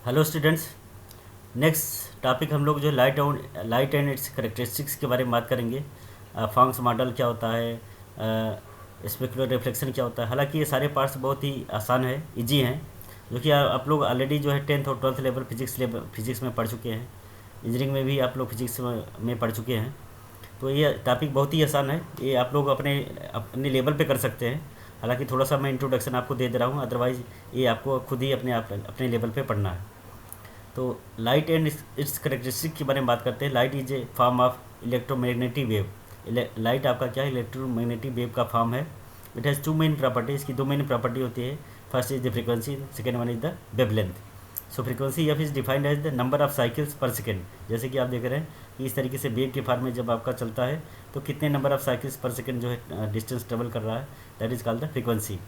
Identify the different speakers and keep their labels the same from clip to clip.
Speaker 1: Hello students. Next topic हम लोग जो लाइट एंड इट्स करेक्टरिस्टिक्स के बारे में बात करेंगे। फॉक्स मॉडल क्या होता है, स्पेकुलर रिफ्लेक्शन क्या होता है। हालांकि ये सारे पार्ट्स बहुत ही आसान है, इजी हैं, जो कि आप लोग ऑलरेडी जो है 10th और 12th लेवल फिजिक्स में पढ़ चुके हैं। इंजीनियरिंग में भी आप लोग फिजिक्स में पढ़ चुके हैं। तो ये टॉपिक बहुत ही आसान है, ये आप लोग अपने अपने लेवल पे कर सकते हैं। हालांकि थोड़ा सा मैं इंट्रोडक्शन आपको दे रहा हूँ, अदरवाइज़ ये आपको खुद ही अपने लेवल पे पढ़ना है। तो लाइट एंड इट्स करेक्टरिस्टिक के बारे में बात करते हैं। Light is a form of electromagnetic wave. Light आपका क्या है, इलेक्ट्रोमैग्नेटिक वेव का फॉर्म है। It has two main property, इसकी दो मेन प्रॉपर्टी होती है। First is the frequency, second one is the wavelength. So frequency F is defined as the number of cycles per second. जैसे कि आप देख रहे हैं कि इस तरीके से वेव के फॉर्म में जब आपका चलता है तो कितने number of cycles per second जो है डिस्टेंस ट्रेवल कर रहा है, that is called the frequency.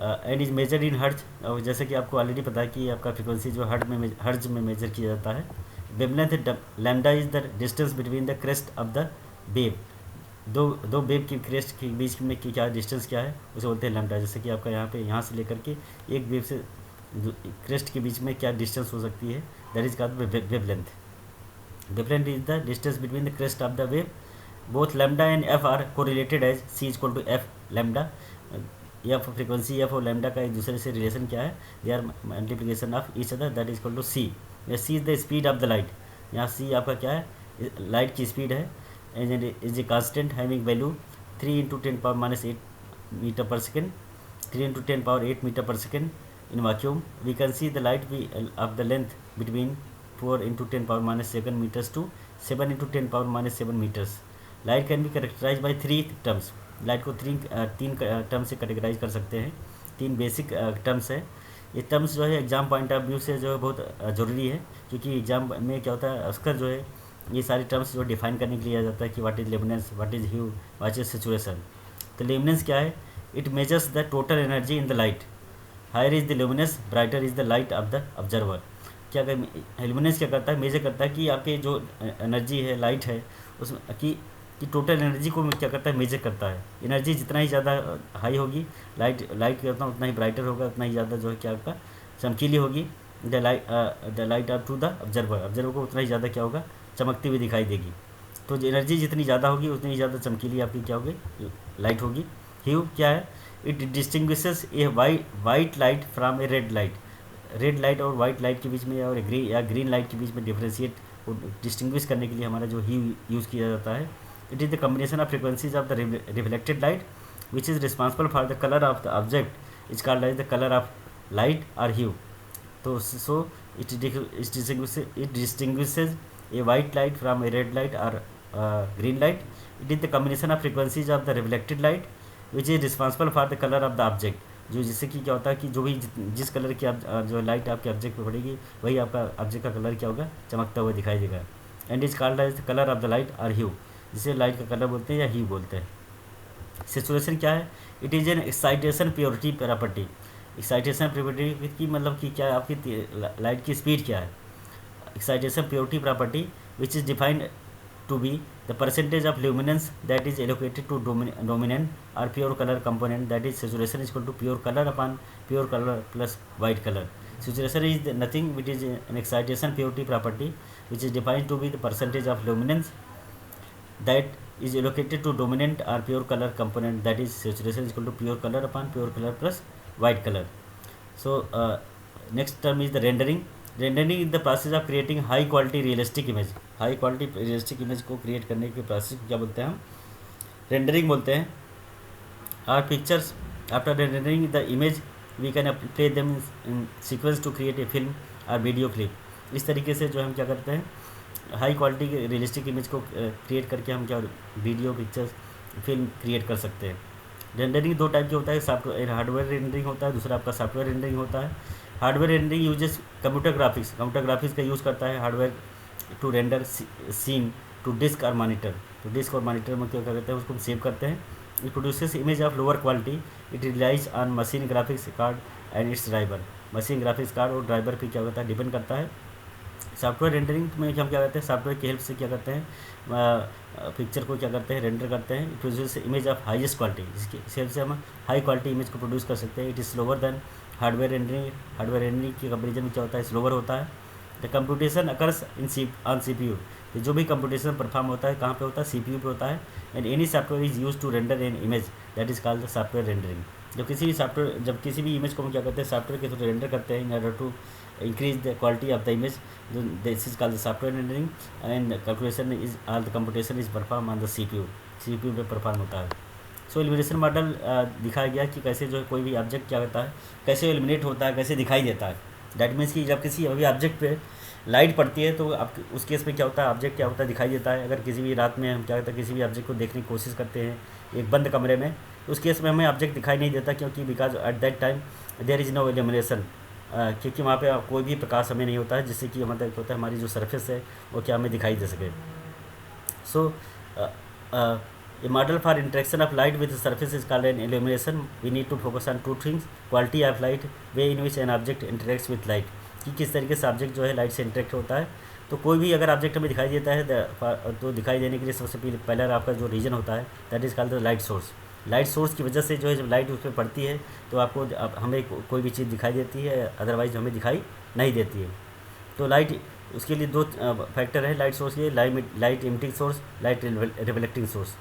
Speaker 1: And is measured in hertz. और जैसे कि आपको ऑलरेडी पता है कि आपका फ्रीक्वेंसी जो हर्ट्ज में मेजर किया जाता है। Wavelength lambda is the distance between the crest of the wave. दो वेव की क्रेस्ट के बीच में की क्या डिस्टेंस क्या है, उसे बोलते हैं लैम्डा। जैसे कि आपका यहाँ से लेकर के एक वेव से क्रेस्ट के बीच में क्या डिस्टेंस हो सकती है, that is called wavelength. Wavelength is the distance between the crest of the wave. Both lambda and F are correlated as C is equal to F lambda. F frequency F और lambda का एक दूसरे से relation क्या है, they are multiplication of each other, that is equal to C. C is the speed of the light. यहाँ C आपका क्या है, लाइट की स्पीड है। And is a constant having value 3 × 10⁻⁸ metre per second, 3 × 10⁸ metre per second in vacuum. We can see the light of the length between 4 × 10⁻⁷ metres to 7 × 10⁻⁷ metres. Light can be characterise by 3 terms. Light को तीन term से categorise कर सकते हैं। तीन basic terms है। ये terms जो है एग्ज़ाम पॉइंट ऑफ व्यू से जो है बहुत ज़रूरी है, क्योंकि एग्ज़ाम में क्या होता है अक्सर जो है ये सारे टर्म्स जो डिफाइन करने के लिए आ जाता है कि what is luminance, what is hue, what is सिचुएशन। तो लेमिनेंस क्या है, it measures the total energy in the light. Higher is the luminance, brighter is the light of the observer. क्या ल्यूमिनेंस क्या करता है, मेजर करता है कि आपके जो एनर्जी है, लाइट है, उसमें कि टोटल एनर्जी को क्या करता है, मेजर करता है। एनर्जी जितना ही ज़्यादा हाई होगी, लाइट करता उतना ही ब्राइटर होगा, उतना ही ज़्यादा जो है क्या आपका चमकीली होगी the light up to the observer को उतना ही ज़्यादा क्या होगा, चमकती हुई दिखाई देगी। तो एनर्जी जितनी ज़्यादा होगी उतनी ही ज़्यादा चमकीली आपकी क्या होगी, लाइट होगी। ह्यू क्या है, it distinguishes A white light from A red light. Red light और वाइट लाइट के बीच में और ग्रीन लाइट के बीच में डिफ्रेंशिएट डिस्टिंग्विश करने के लिए हमारा जो ह्यू यूज़ किया जाता है। It is the combination of frequencies of the reflected light which is responsible for the color of the object is called as the color of light or hue. So it distinguishes a white light from a red light or green light. It is the combination of frequencies of the reflected light which is responsible for the color of the object. जो जिससे कि क्या होता है कि जो भी जिस कलर की जो लाइट आपके ऑब्जेक्ट पर पड़ेगी वही आपका ऑब्जेक्ट का कलर क्या होगा, चमकता हुआ दिखाई देगा। And is called as the colour of the light और ह्यू, जिसे लाइट का कलर बोलते हैं या ह्यू बोलते हैं। सिचुएशन क्या है, it is an excitation purity property. Excitation purity की मतलब कि क्या है, आपकी लाइट की स्पीड क्या है। Excitation purity property which is defined to be the percentage of luminance that is allocated to dominant और pure colour component, that is saturation is equal to pure colour upon pure colour plus white colour. Saturation is nothing which is an excitation purity property which is defined to be the percentage of luminance that is allocated to dominant or pure color component, that is saturation is equal to pure color upon pure color plus white color. So next term is the rendering. Rendering is the process of creating high quality realistic image. High quality realistic image को create करने के process को क्या बोलते हैं हम, rendering बोलते हैं। Our pictures after rendering the image we can play them in sequence to create a film or video clip. इस तरीके से जो हम क्या करते हैं, हाई क्वालिटी के रियलिस्टिक इमेज को क्रिएट करके हम क्या वीडियो पिक्चर्स फिल्म क्रिएट कर सकते हैं। रेंडरिंग दो टाइप के होता है, सॉफ्टवेयर हार्डवेयर रेंडरिंग होता है, दूसरा आपका सॉफ्टवेयर रेंडरिंग होता है। Hardware rendering uses computer graphics का यूज़ करता है hardware to render scene to disk और मॉनिटर। तो डिस्क और मॉनिटर में क्या करते हैं, उसको हम सेव करते हैं। It produces image of lower quality. It relies on machine graphics card and its driver. Machine graphics card और ड्राइवर पे क्या होता है, डिपेंड करता है। सॉफ्टवेयर रेंडरिंग में हम क्या करते हैं, सॉफ्टवेयर की हेल्प से क्या करते हैं, पिक्चर को क्या करते हैं, रेंडर करते हैं। It produce image of highest quality, जिसकी हेल्प से हम हाई क्वालिटी इमेज को प्रोड्यूस कर सकते हैं। It is slower then hardware rendering के कंपेरिजन में क्या होता है, स्लोवर होता है। The computation occurs on CPU, तो जो भी कंप्यूटेशन परफॉर्म होता है कहाँ पे होता है, CPU पे होता है। And any software is use to render an image that is called the software rendering. जब किसी भी इमेज को हम क्या करते हैं, सॉफ्टवेयर के थ्रू रेंडर करते हैं in order to increase the quality of the image, this is called the software rendering. And calculation is all the computation is perform on the CPU पे परफॉर्म होता है। सो एलिमिनेशन मॉडल दिखाया गया कि कैसे जो है कोई भी ऑब्जेक्ट क्या करता है, कैसे एलिमिनेट होता है, कैसे दिखाई देता है। दैट मीन्स कि जब किसी अभी ऑब्जेक्ट पे लाइट पड़ती है तो आप उस केस में क्या होता है, ऑब्जेक्ट क्या होता है, दिखाई देता है। अगर किसी भी रात में हम क्या करते हैं, किसी भी ऑब्जेक्ट को देखने की कोशिश करते हैं एक बंद कमरे में, तो उस केस में हमें ऑब्जेक्ट दिखाई नहीं देता, क्योंकि because at that time there is no illumination, क्योंकि वहाँ पे कोई भी प्रकाश हमें नहीं होता है जिससे कि मतलब होता है हमारी जो सरफेस है वो क्या हमें दिखाई दे सके। सो a model for interaction of light with the surface is called an illumination. We need to focus on two things: quality of light, way in which an object interacts with light, कि किस तरीके से object जो है light से interact होता है। तो कोई भी अगर ऑब्जेक्ट हमें दिखाई देता है तो दिखाई देने के लिए सबसे पहले आपका जो रीजन होता है that is called the light source. Light source की वजह से जो है जब लाइट उस पर पड़ती है तो आपको हमें कोई भी चीज़ दिखाई देती है, अदरवाइज हमें दिखाई नहीं देती है। तो लाइट उसके लिए दो फैक्टर है लाइट सोर्स के, light emitting source, light reflecting source.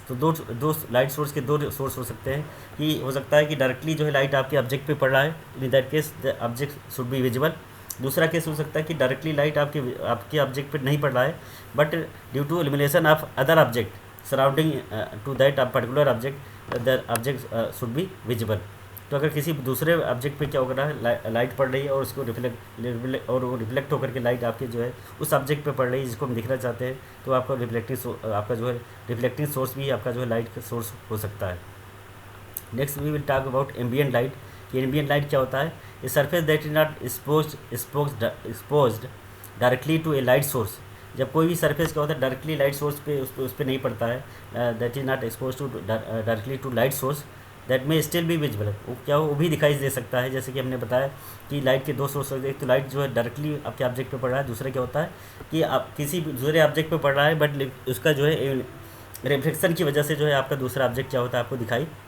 Speaker 1: तो दो लाइट सोर्स के दो सोर्स हो सकते हैं, कि हो सकता है कि डायरेक्टली जो है लाइट आपके ऑब्जेक्ट पे पड़ रहा है, in that case the object should be visible. दूसरा केस हो सकता है कि डायरेक्टली लाइट आपके ऑब्जेक्ट पे नहीं पड़ रहा है, but due to illumination of other object surrounding to that particular object the object should be visible. तो अगर किसी दूसरे ऑब्जेक्ट पे क्या हो रहा है, लाइट पड़ रही है और उसको रिफ्लेक्ट होकर के लाइट आपके जो है उस ऑब्जेक्ट पे पड़ रही है जिसको हम दिखना चाहते हैं, तो आपका आपका जो है रिफ्लेक्टिंग सोर्स भी आपका जो है लाइट का सोर्स हो सकता है। Next we will talk about ambient light. कि एम्बियंट लाइट क्या होता है, a surface that is not exposed directly to a light source. जब कोई भी सरफेस क्या होता है डायरेक्टली लाइट सोर्स पे उस पर नहीं पड़ता है, that is not expose to directly to light source, that में स्टिल भी विजिबल, वो क्या वो भी दिखाई दे सकता है। जैसे कि हमने बताया कि लाइट के दो सोर्स होते हैं, एक तो लाइट जो है डायरेक्टली आपके ऑब्जेक्ट पे पड़ रहा है, दूसरा क्या होता है कि आप किसी दूसरे ऑब्जेक्ट पे पड़ रहा है बट उसका जो है रिफ्लेक्शन की वजह से जो है आपका दूसरा ऑब्जेक्ट क्या होता है आपको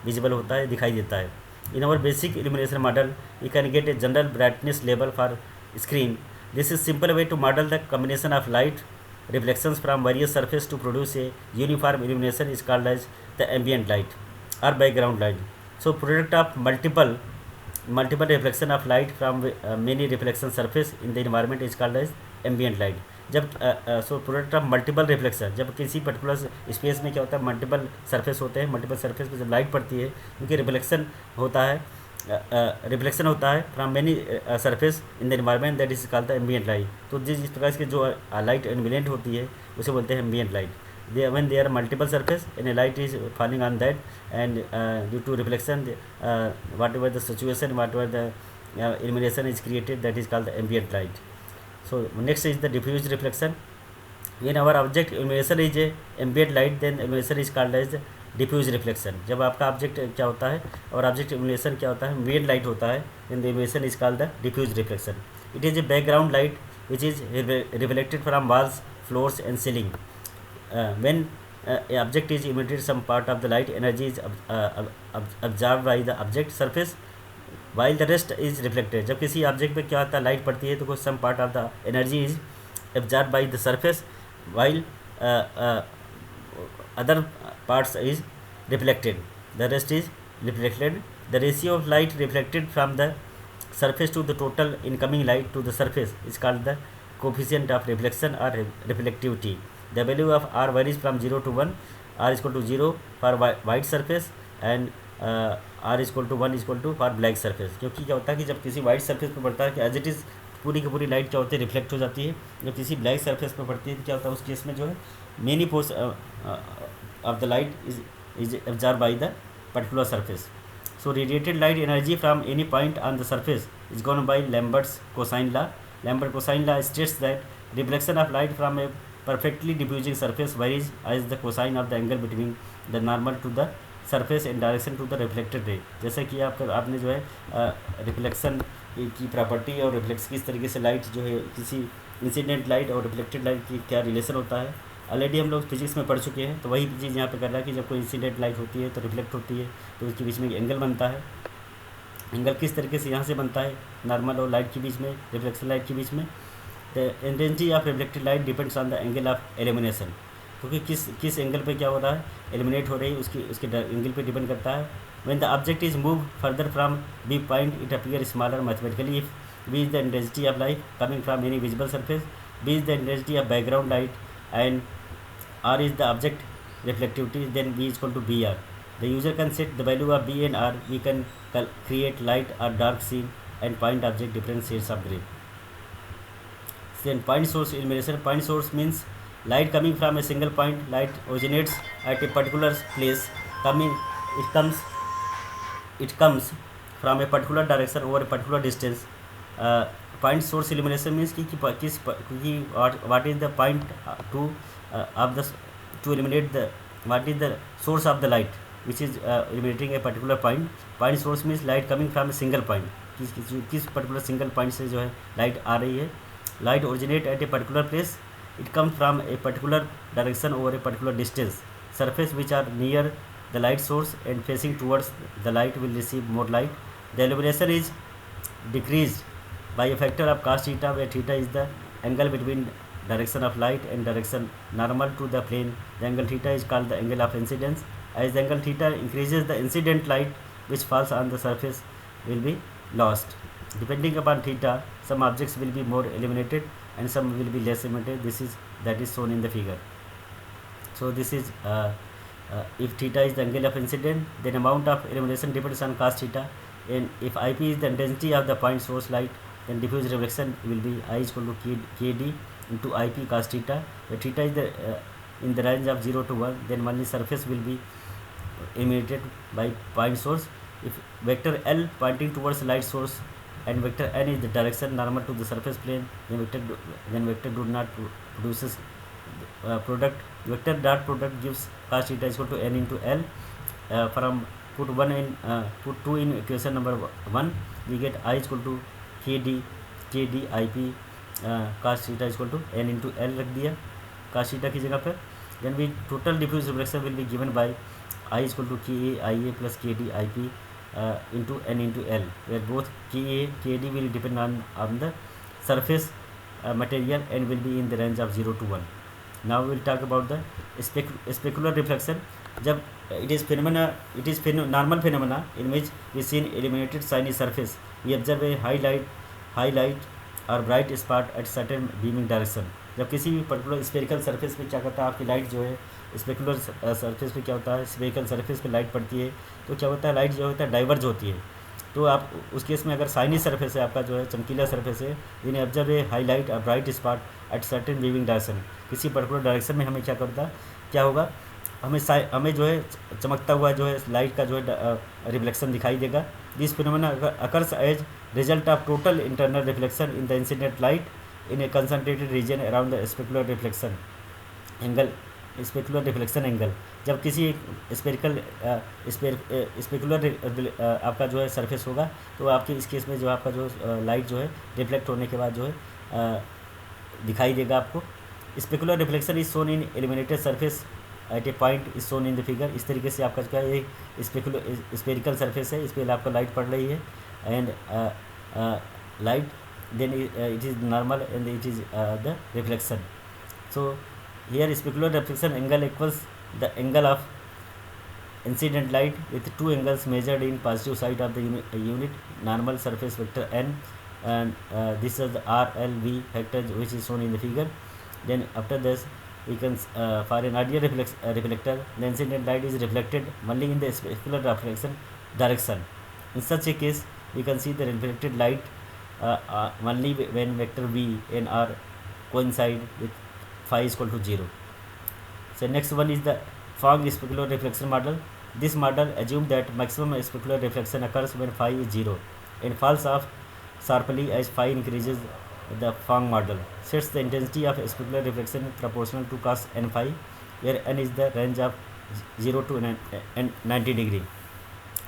Speaker 1: विजिबल होता है, दिखाई देता है। In our basic illumination model you can get a general brightness level for screen. This is simple way to model the combination of light reflections from various surface to produce a uniform illumination is called as the ambient light or background light. So product of multiple reflection of light from many reflection surface in the environment is called as ambient light. जब so product of multiple reflection, जब किसी particular space में क्या होता है multiple surface होते हैं, multiple surface पे जब लाइट पड़ती है उनकी रिफ्लेक्शन होता है from many surface in the environment that is called the ambient light. तो जिस प्रकार की जो लाइट एम्बियंट होती है उसे बोलते हैं ambient light. when there are multiple surface and a light is falling on that and due to reflection whatever the situation, whatever the illumination is created, that is called the ambient light. So next is the diffuse reflection. When our object illumination is a ambient light, then illumination is called as diffuse reflection. जब आपका object क्या होता है और object illumination क्या होता है, ambient light होता है, then the illumination is called the diffuse reflection. It is a background light which is reflected from walls, floors and ceiling. when a object is emitted, some part of the light energy is absorbed by the object surface while the rest is reflected. जब किसी object पे क्या होता है light पड़ती है तो कुछ some part of the energy is absorbed by the surface while other parts is reflected, the rest is reflected. The ratio of light reflected from the surface to the total incoming light to the surface is called the coefficient of reflection or reflectivity. The value of r varies from 0 to 1. R is equal to 0 for white surface and r is equal to 1 is equal to for black surface. क्योंकि क्या होता है कि जब किसी white surface पर पड़ता है कि एज इट इज़ पूरी की पूरी लाइट क्या होती है रिफ्लेक्ट हो जाती है, जब किसी ब्लैक सरफेस पर पड़ती है तो क्या होता है उस केस में जो है many pores of the light is absorbed by the particular surface. So radiated light energy from any point on the surface is governed by Lambert's cosine law. Lambert cosine law states that reflection of light from a perfectly diffusing surface varies as the cosine of the angle between the normal to the surface in direction to the reflected ray. जैसे कि आपने जो है reflection की property और reflex किस तरीके से लाइट जो है किसी इंसिडेंट लाइट और रिफ्लेक्टेड लाइट की क्या रिलेशन होता है ऑलरेडी हम लोग फिजिक्स में पढ़ चुके हैं। तो वही चीज़ यहाँ पे कर रहा है कि जब कोई इंसिडेंट लाइट होती है तो रिफ्लेक्ट होती है तो उसके बीच में एंगल बनता है एंगल किस तरीके से यहाँ से बनता है नॉर्मल और लाइट के बीच में, रिफ्लेक्शन लाइट के बीच में। The intensity of reflected light depends on the angle of elimination, क्योंकि किस एंगल पे क्या हो रहा है, एलिमिनेट हो रही है, उसके एंगल पे डिपेंड करता है। When the object is move further from B point it appear smaller mathematically if B is the intensity of light coming from any visible surface, B is the intensity of background light and R is the object reflectivity, then V is equal to BR. The user can set the value of B and R. We can create light or dark scene and point object different shades of gray. Then point source illumination. Point source means light coming from a single point. Light originates at a particular place. It comes from a particular direction over a particular distance. Point source illumination means what is the point to eliminate the what is the source of the light which is illuminating a particular point. Point source means light coming from a single point. किस particular single point से जो है light आ रही है. Light originate at a particular place. It comes from a particular direction over a particular distance. Surface which are near the light source and facing towards the light will receive more light. The illumination is decreased by a factor of cos theta, where theta is the angle between direction of light and direction normal to the plane. The angle theta is called the angle of incidence. As the angle theta increases, the incident light which falls on the surface will be lost. Depending upon theta, some objects will be more illuminated and some will be less illuminated. That is shown in the figure. So this is if theta is the angle of incidence, then amount of illumination depends on cos theta, and if IP is the intensity of the point source light, then diffuse reflection will be I is equal to KD into IP cos theta, where theta is in the range of 0 to 1, then only surface will be illuminated by point source. If vector L pointing towards light source and vector N is the direction normal to the surface plane, then vector do not produces product. Vector dot product gives cos theta is equal to N into L. From put 2 in equation number 1, we get I is equal to KD IP cos theta is equal to N into L रख दिया cos theta की जगह पर. Then we total diffuse reflection will be given by I is equal to KA IA plus KD IP into N into L, where both KA KD will depend on the surface material and will be in the range of 0 to 1. Now we will talk about the specular reflection. जब it is normal phenomena in which we see illuminated shiny surface. We observe a high light or bright spot at certain beaming direction. जब किसी भी particular spherical surface पे क्या करता है, आपकी light जो है स्पेकुलर सरफेस पे क्या होता है, स्पेरिकल सरफेस पे लाइट पड़ती है तो क्या होता है, लाइट जो होता है डाइवर्ज होती है. तो आप उस केस में अगर शाइनी सरफेस है, आपका जो है चमकीला सरफेस है, इन्हें ऑब्जर्व ए हाई लाइट और bright spot at certain weaving direction. किसी पर्टिकुलर डायरेक्शन में हमें क्या होगा, हमें जो है चमकता हुआ जो है लाइट का जो है रिफ्लेक्शन दिखाई देगा. This phenomena occurs as result of total internal reflection in the incident light in a concentrated region around the specular reflection angle. जब किसी स्पेकुलर आपका जो है सरफेस होगा तो आपके इस केस में जो आपका जो लाइट जो है रिफ्लेक्ट होने के बाद जो है दिखाई देगा आपको. Specular reflection is shown in illuminated surface at a point is shown in the figure. इस तरीके से आपका क्या है, स्पेरिकल सरफेस है, इस पर आपको लाइट पड़ रही है and light then it is normal and it is the reflection. So here specular reflection angle equals the angle of incident light with two angles measured in positive side of the unit normal surface vector n, and this is the RLV factor which is shown in the figure. Then after this we can for an ideal reflector, the incident light is reflected only in the specular reflection direction. In such a case we can see the reflected light only when vector V and R coincide with phi is equal to 0. So next one is the Phong specular reflection model. This model assumes that maximum specular reflection occurs when phi is 0 and falls off sharply as phi increases. The Phong model sets the intensity of specular reflection proportional to cos n phi, where n is the range of 0 to 90 degree.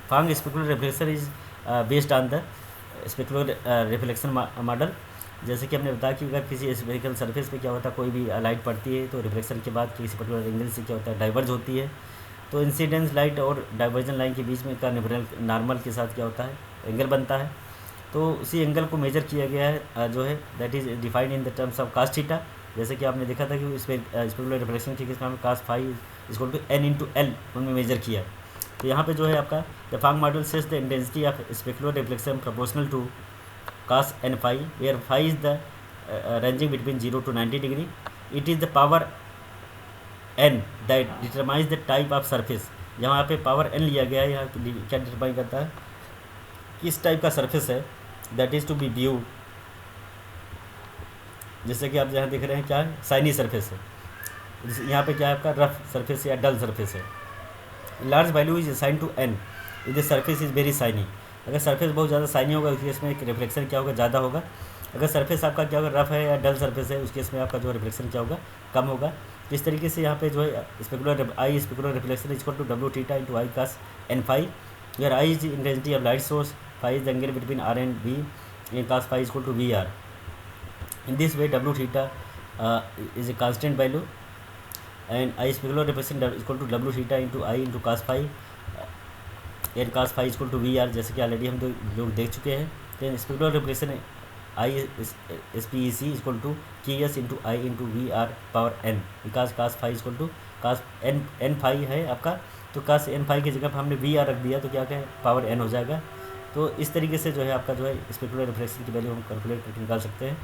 Speaker 1: Phong specular reflection is based on the specular reflection model. जैसे कि हमने बताया कि अगर किसी spherical surface पे क्या होता है, कोई भी लाइट पड़ती है तो रिफ्लेक्शन के बाद किसी पर्टिकुलर एंगल से क्या होता है, डाइवर्ज होती है. तो इंसिडेंस लाइट और डाइवर्जन लाइन के बीच में का नॉर्मल के साथ क्या होता है, एंगल बनता है। तो उसी एंगल को मेजर किया गया है जो है that is defined in the terms of cos theta. जैसे कि आपने देखा था कि स्पेकुलर रिफ्लेक्शन के केस में cos phi equal to n into l उनमें मेजर किया। तो यहाँ पे जो है आपका the Phong model says the intensity of specular reflection proportional to cos n phi, where phi is the ranging between 0 to 90 degree. It is the power n that determines the type of surface. यहाँ पे power n लिया गया है, यहाँ क्या determine करता है किस टाइप का सरफेस है, that is to be view. जैसे कि आप यहाँ देख रहे हैं क्या है, साइनी सरफेस है, यहाँ पे क्या है आपका रफ सरफेस या डल सरफेस है। Large value is assign to n if the surface is very shiny. अगर सरफेस बहुत ज़्यादा साइनी होगा उस केस में रिफ्लेक्शन क्या होगा, ज़्यादा होगा। अगर सरफेस आपका क्या होगा, रफ है या डल सरफेस है, उस केस में आपका जो रिफ्लेक्शन क्या होगा, कम होगा। इस तरीके से यहाँ पे जो है specular reflection equal to W theta into I cos N phi, where I is intensity of light source, phi is the angle between R and V, in cos phi equal to V R. In this way W theta is a constant value and I specular reflection equal to W theta into I into cos phi N cos phi equal to V R, जैसे कि already हम लोग देख चुके हैं। Then specular reflection I S P E C equal to K S into I into V R power n, because cos phi equal to cos N phi है आपका, तो कास एन फाई की जगह पर हमने वी आर रख दिया तो क्या क्या पावर एन हो जाएगा। तो इस तरीके से जो है आपका जो है स्पेकुलर रिफ्लेक्शन की वैल्यू हम कैलकुलेट करके निकाल सकते हैं।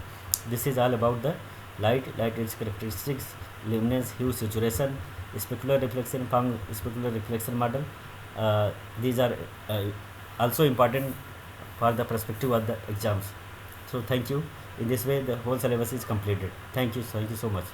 Speaker 1: This is all about the light its characteristics, luminance, hue, saturation, specular reflection, Phong specular reflection model. These are also important for the perspective of the exams. So thank you. In this way the whole syllabus is completed. Thank you so much.